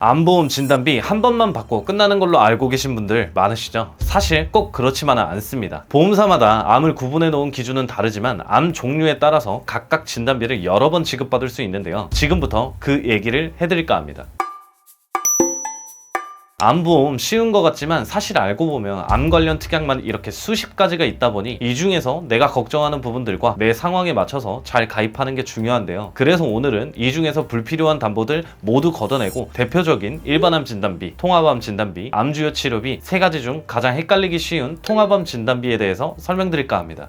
암보험 진단비 한 번만 받고 끝나는 걸로 알고 계신 분들 많으시죠? 사실 꼭 그렇지만은 않습니다. 보험사마다 암을 구분해 놓은 기준은 다르지만 암 종류에 따라서 각각 진단비를 여러 번 지급받을 수 있는데요. 지금부터 그 얘기를 해드릴까 합니다. 암보험 쉬운 것 같지만 사실 알고 보면 암 관련 특약만 이렇게 수십 가지가 있다 보니 이 중에서 내가 걱정하는 부분들과 내 상황에 맞춰서 잘 가입하는 게 중요한데요. 그래서 오늘은 이 중에서 불필요한 담보들 모두 걷어내고 대표적인 일반암 진단비, 통합암 진단비, 암주요 치료비 세 가지 중 가장 헷갈리기 쉬운 통합암 진단비에 대해서 설명드릴까 합니다.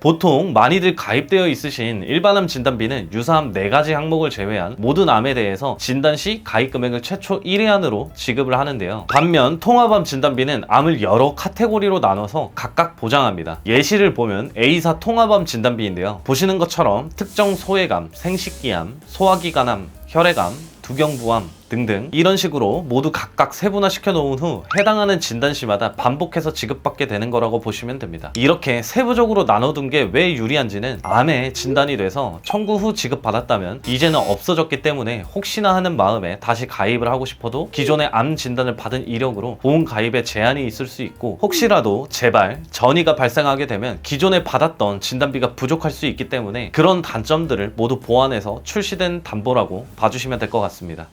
보통 많이들 가입되어 있으신 일반암 진단비는 유사암 4가지 항목을 제외한 모든 암에 대해서 진단 시 가입 금액을 최초 1회 안으로 지급을 하는데요. 반면 통합암 진단비는 암을 여러 카테고리로 나눠서 각각 보장합니다. 예시를 보면 A사 통합암 진단비인데요. 보시는 것처럼 특정 소외감, 생식기암, 소화기관암, 혈액암, 두경부암 등등 이런 식으로 모두 각각 세분화시켜 놓은 후 해당하는 진단시마다 반복해서 지급받게 되는 거라고 보시면 됩니다. 이렇게 세부적으로 나눠둔 게 왜 유리한지는 암에 진단이 돼서 청구 후 지급받았다면 이제는 없어졌기 때문에 혹시나 하는 마음에 다시 가입을 하고 싶어도 기존의 암 진단을 받은 이력으로 보험 가입에 제한이 있을 수 있고 혹시라도 재발, 전이가 발생하게 되면 기존에 받았던 진단비가 부족할 수 있기 때문에 그런 단점들을 모두 보완해서 출시된 담보라고 봐주시면 될 것 같습니다.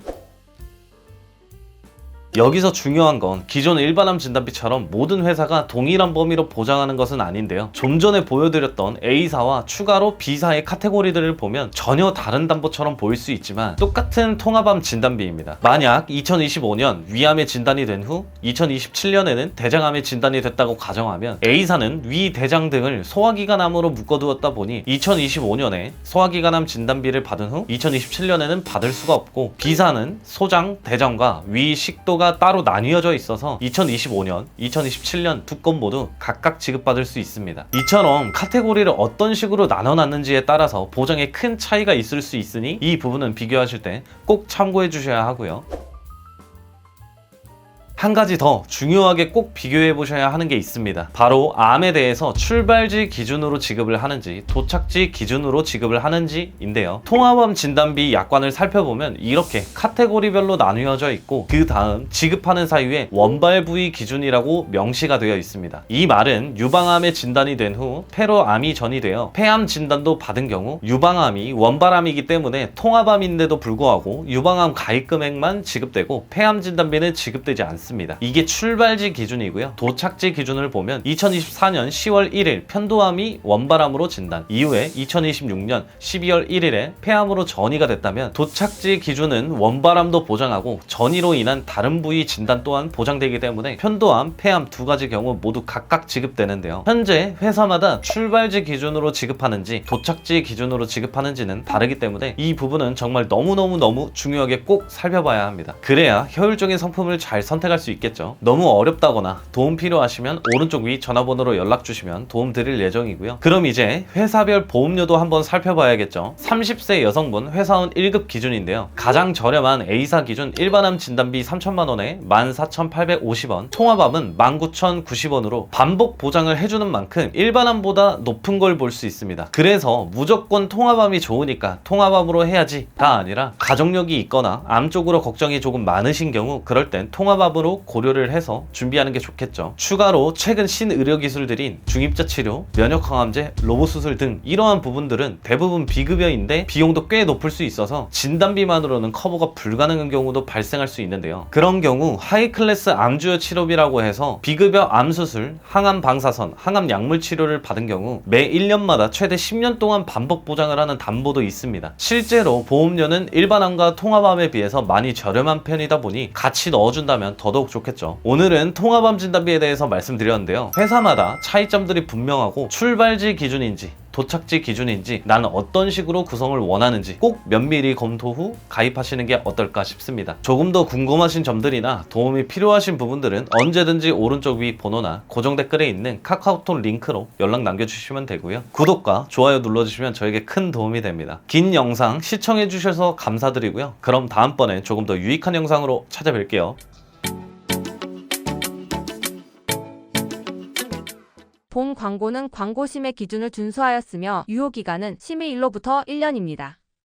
여기서 중요한 건 기존 일반암 진단비처럼 모든 회사가 동일한 범위로 보장하는 것은 아닌데요. 좀 전에 보여드렸던 A사와 추가로 B사의 카테고리들을 보면 전혀 다른 담보처럼 보일 수 있지만 똑같은 통합암 진단비입니다. 만약 2025년 위암에 진단이 된 후 2027년에는 대장암에 진단이 됐다고 가정하면 A사는 위, 대장 등을 소화기관암으로 묶어두었다 보니 2025년에 소화기관암 진단비를 받은 후 2027년에는 받을 수가 없고 B사는 소장, 대장과 위, 식도가 따로 나뉘어져 있어서 2025년, 2027년 두 건 모두 각각 지급받을 수 있습니다. 이처럼 카테고리를 어떤 식으로 나눠놨는지에 따라서 보장에 큰 차이가 있을 수 있으니 이 부분은 비교하실 때 꼭 참고해 주셔야 하고요. 한 가지 더 중요하게 꼭 비교해 보셔야 하는 게 있습니다. 바로 암에 대해서 출발지 기준으로 지급을 하는지 도착지 기준으로 지급을 하는지인데요. 통합암 진단비 약관을 살펴보면 이렇게 카테고리별로 나뉘어져 있고 그 다음 지급하는 사유에 원발 부위 기준이라고 명시가 되어 있습니다. 이 말은 유방암에 진단이 된 후 폐로암이 전이되어 폐암 진단도 받은 경우 유방암이 원발암이기 때문에 통합암인데도 불구하고 유방암 가입 금액만 지급되고 폐암 진단비는 지급되지 않습니다. 이게 출발지 기준이고요. 도착지 기준을 보면 2024년 10월 1일 편도암이 원발암으로 진단, 이후에 2026년 12월 1일에 폐암으로 전이가 됐다면 도착지 기준은 원발암도 보장하고 전이로 인한 다른 부위 진단 또한 보장되기 때문에 편도암, 폐암 두 가지 경우 모두 각각 지급되는데요. 현재 회사마다 출발지 기준으로 지급하는지 도착지 기준으로 지급하는지는 다르기 때문에 이 부분은 정말 너무 중요하게 꼭 살펴봐야 합니다. 그래야 효율적인 상품을 잘 선택할 수 있겠죠. 너무 어렵다거나 도움 필요하시면 오른쪽 위 전화번호로 연락 주시면 도움 드릴 예정이고요. 그럼 이제 회사별 보험료도 한번 살펴봐야겠죠. 30세 여성분 회사원 1급 기준인데요. 가장 저렴한 A사 기준 일반암 진단비 3천만 원에 14,850원, 통합암은 19,090원으로 반복 보장을 해주는 만큼 일반암보다 높은 걸 볼 수 있습니다. 그래서 무조건 통합암이 좋으니까 통합암으로 해야지가 아니라 가족력이 있거나 암 쪽으로 걱정이 조금 많으신 경우 그럴 땐 통합암으로 고려를 해서 준비하는 게 좋겠죠. 추가로 최근 신의료기술들인 중입자 치료, 면역항암제, 로봇 수술 등 이러한 부분들은 대부분 비급여인데 비용도 꽤 높을 수 있어서 진단비만으로는 커버가 불가능한 경우도 발생할 수 있는데요. 그런 경우 하이클래스 암주요 치료비라고 해서 비급여 암수술, 항암 방사선, 항암 약물 치료를 받은 경우 매 1년마다 최대 10년 동안 반복 보장을 하는 담보도 있습니다. 실제로 보험료는 일반암과 통합암에 비해서 많이 저렴한 편이다 보니 같이 넣어준다면 더더욱 좋겠죠. 오늘은 통합암 진단비에 대해서 말씀드렸는데요. 회사마다 차이점들이 분명하고 출발지 기준인지 도착지 기준인지 나는 어떤 식으로 구성을 원하는지 꼭 면밀히 검토 후 가입하시는 게 어떨까 싶습니다. 조금 더 궁금하신 점들이나 도움이 필요하신 부분들은 언제든지 오른쪽 위 번호나 고정 댓글에 있는 카카오톡 링크로 연락 남겨주시면 되고요. 구독과 좋아요 눌러주시면 저에게 큰 도움이 됩니다. 긴 영상 시청해 주셔서 감사드리고요. 그럼 다음번에 조금 더 유익한 영상으로 찾아뵐게요. 본 광고는 광고심의 기준을 준수하였으며 유효기간은 심의일로부터 1년입니다.